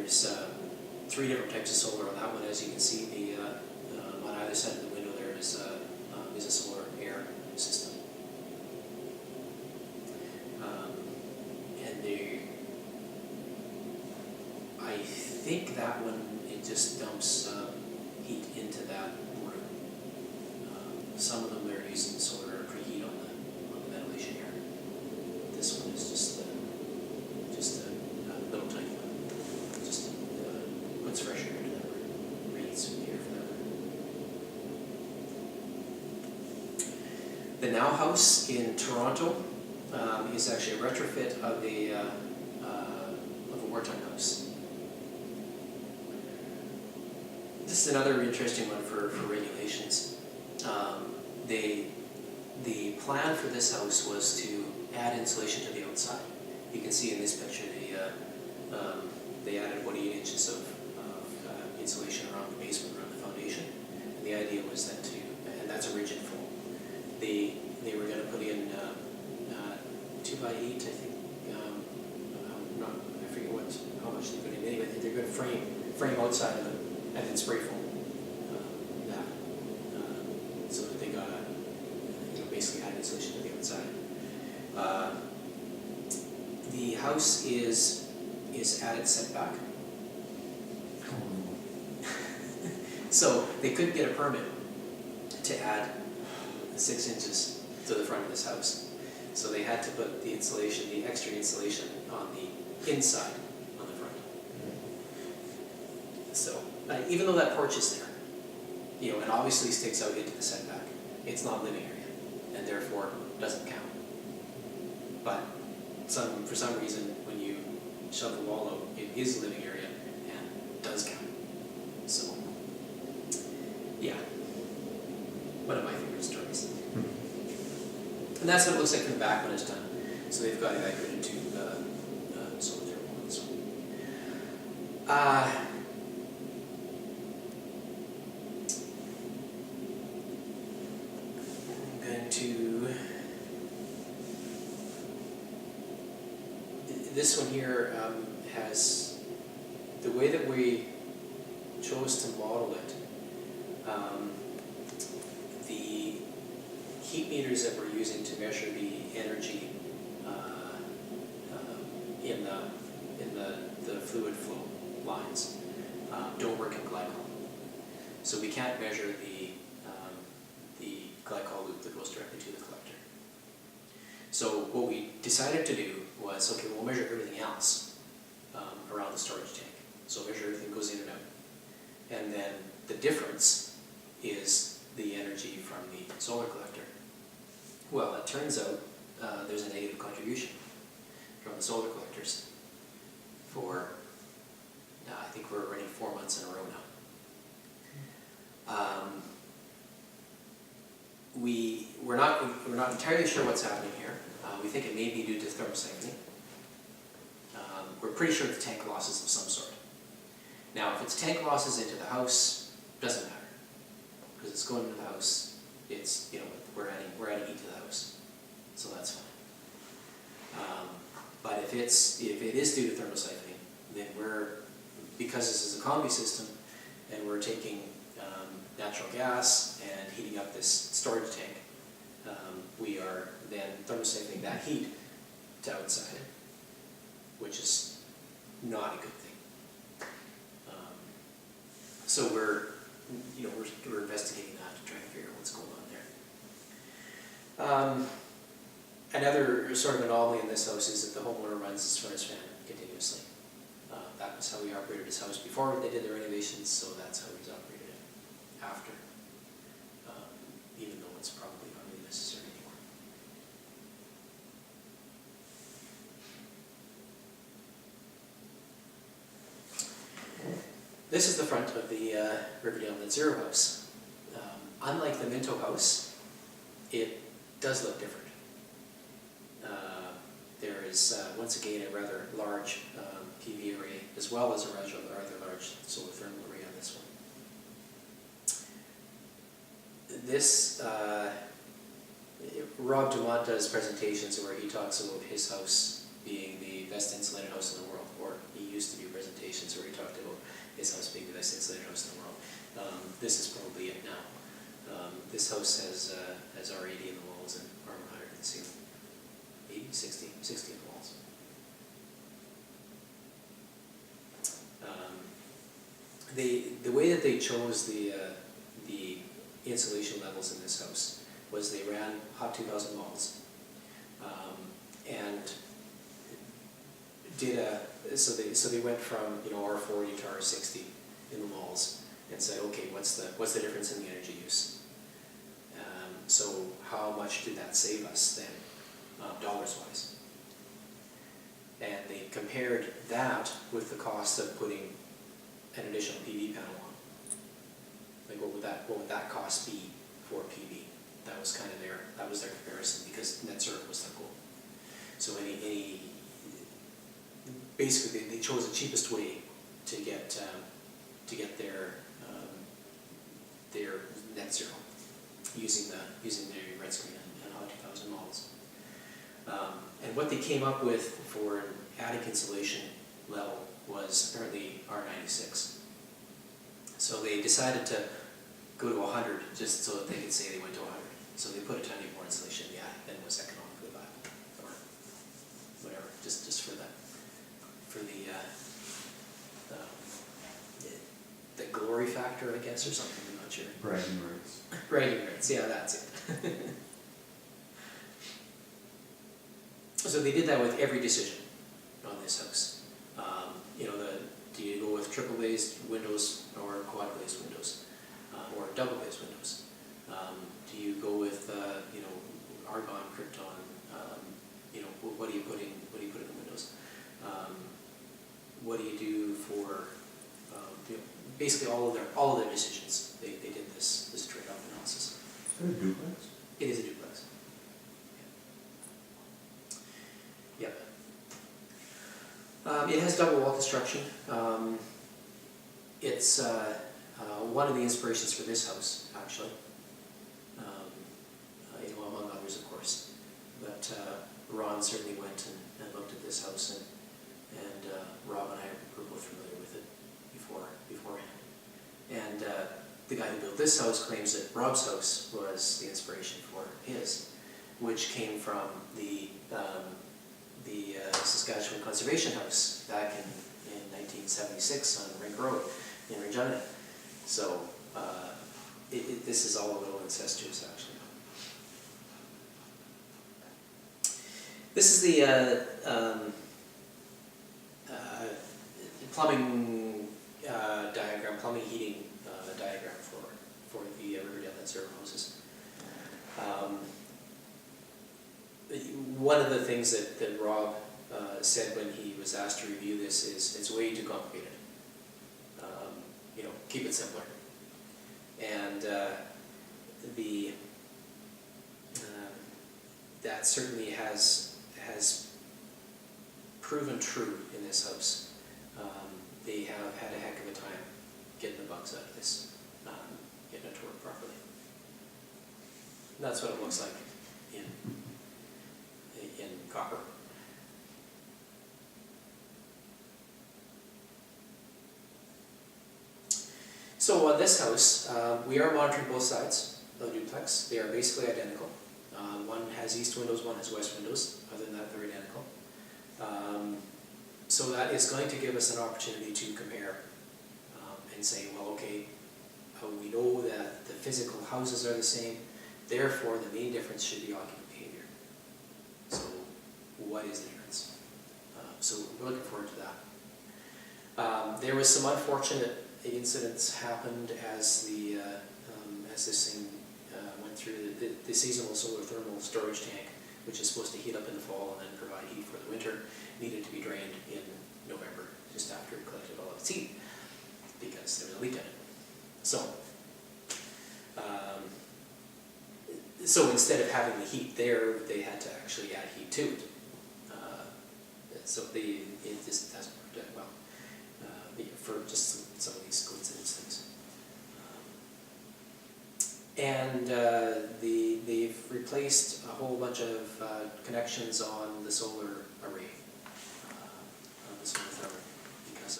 there's 3 different types of solar on that one. As you can see, on either side of the window there is a solar air system. I think that one, it just dumps heat into that room. Some of them they're using solar air preheat on the ventilation air. This one is just a little tiny one. Just puts fresh air into that room, reheats the air for that room. The Now House in Toronto is actually a retrofit of a wartime house. This is another interesting one for regulations. The plan for this house was to add insulation to the outside. You can see in this picture they added about 8 inches of insulation around the basement, around the foundation. And the idea was that and that's a rigid foam. They were going to put in 2x8, I think. I forget how much they put in. Anyway, they're going to frame outside of it and then spray foam that, so that they got basically add insulation to the outside. The house is at its setback. So they couldn't get a permit to add 6 inches to the front of this house. So they had to put the insulation, the extra insulation, on the inside on the front. So even though that porch is there, and obviously sticks out into the setback, it's not living area, and therefore doesn't count. But for some reason, when you shove the wall out, it is a living area and does count. So, yeah, one of my favorite stories. And that's what it looks like from the back when it's done. So they've got evacuated to solar thermal on this one. I'm going to... This one here has... The way that we chose to model it, the heat meters that we're using to measure the energy in the fluid flow lines don't work in glycol. So we can't measure the glycol loop that goes directly to the collector. So what we decided to do was, okay, we'll measure everything else around the storage tank. So measure everything that goes in and out. And then the difference is the energy from the solar collector. Well, it turns out there's a negative contribution from the solar collectors for, I think we're running 4 months in a row now. We're not entirely sure what's happening here. We think it may be due to thermosiphoning. We're pretty sure it's tank losses of some sort. Now, if it's tank losses into the house, doesn't matter, because it's going into the house. It's we're adding heat to the house, so that's fine. But if it is due to thermosiphoning, then because this is a combi system, and we're taking natural gas and heating up this storage tank, we are then thermosiphoning that heat to outside, which is not a good thing. So we're investigating that to try and figure out what's going on there. Another sort of anomaly in this house is that the homeowner runs his furnace fan continuously. That was how we operated his house before they did the renovations, so that's how he's operated it after, even though it's probably not really necessary anymore. This is the front of the Riverdale Net Zero house. Unlike the Minto house, it does look different. There is, once again, a rather large PV array, as well as a rather large solar thermal array on this one. This, Rob Dumont does presentations where he talks about his house being the best insulated house in the world, or he used to do presentations where he talks nicest insulated house in the world. This is probably it now. This house has R80 in the walls and R100 in the ceiling. 80, 60 in the walls. The way that they chose the insulation levels in this house was they ran hot 2000 walls, and so they went from R40 to R60 in the walls and said, okay, what's the difference in the energy use? So how much did that save us then, dollars wise? And they compared that with the cost of putting an additional PV panel on. Like what would that cost be for PV? That was kind of their comparison, because net zero was their goal. So basically they chose the cheapest way to get their net zero using the red screen and hot 2000 models. And what they came up with for an attic insulation level was apparently R96. So they decided to go to 100 just so that they could say they went to 100. So they put a tiny more insulation in the attic than was economically viable, or whatever, just for the glory factor, I guess, or something. I'm not sure. Bragging rights. Bragging rights, yeah, that's it. So they did that with every decision on this house. Do you go with triple glazed windows or quad glazed windows, or double glazed windows? Do you go with argon, krypton? What do you put in the windows? What do you do for basically all of their decisions? They did this trade-off analysis. Is it a duplex? It is a duplex. Yeah. It has double wall construction. It's one of the inspirations for this house, actually. Among others, of course. But Ron certainly went and looked at this house, and Rob and I were both familiar with it beforehand. And the guy who built this house claims that Rob's house was the inspiration for his, which came from the Saskatchewan Conservation House back in 1976 on Rink Road in Regina. So this is all a little incestuous, actually. This is the plumbing diagram, plumbing heating diagram for the Riverdale Net Zero houses. One of the things that Rob said when he was asked to review this is it's way too complicated. Keep it simpler. And that certainly has proven true in this house. They have had a heck of a time getting the bugs out of this, getting it to work properly. And that's what it looks like in copper. So on this house, we are monitoring both sides of the duplex. They are basically identical. One has east windows, one has west windows. Other than that, they're identical. So that is going to give us an opportunity to compare and say, well, okay, we know that the physical houses are the same, therefore the main difference should be occupant behavior. So what is the difference? So we're looking forward to that. There was some unfortunate incidents happened as this thing went through the seasonal solar thermal storage tank, which is supposed to heat up in the fall and then provide heat for the winter, needed to be drained in November, just after it collected all of its heat, because there was a leak in it. So instead of having the heat there, they had to actually add heat to it. It just hasn't worked out well for just some of these coincidence things. And they've replaced a whole bunch of connections on the solar array.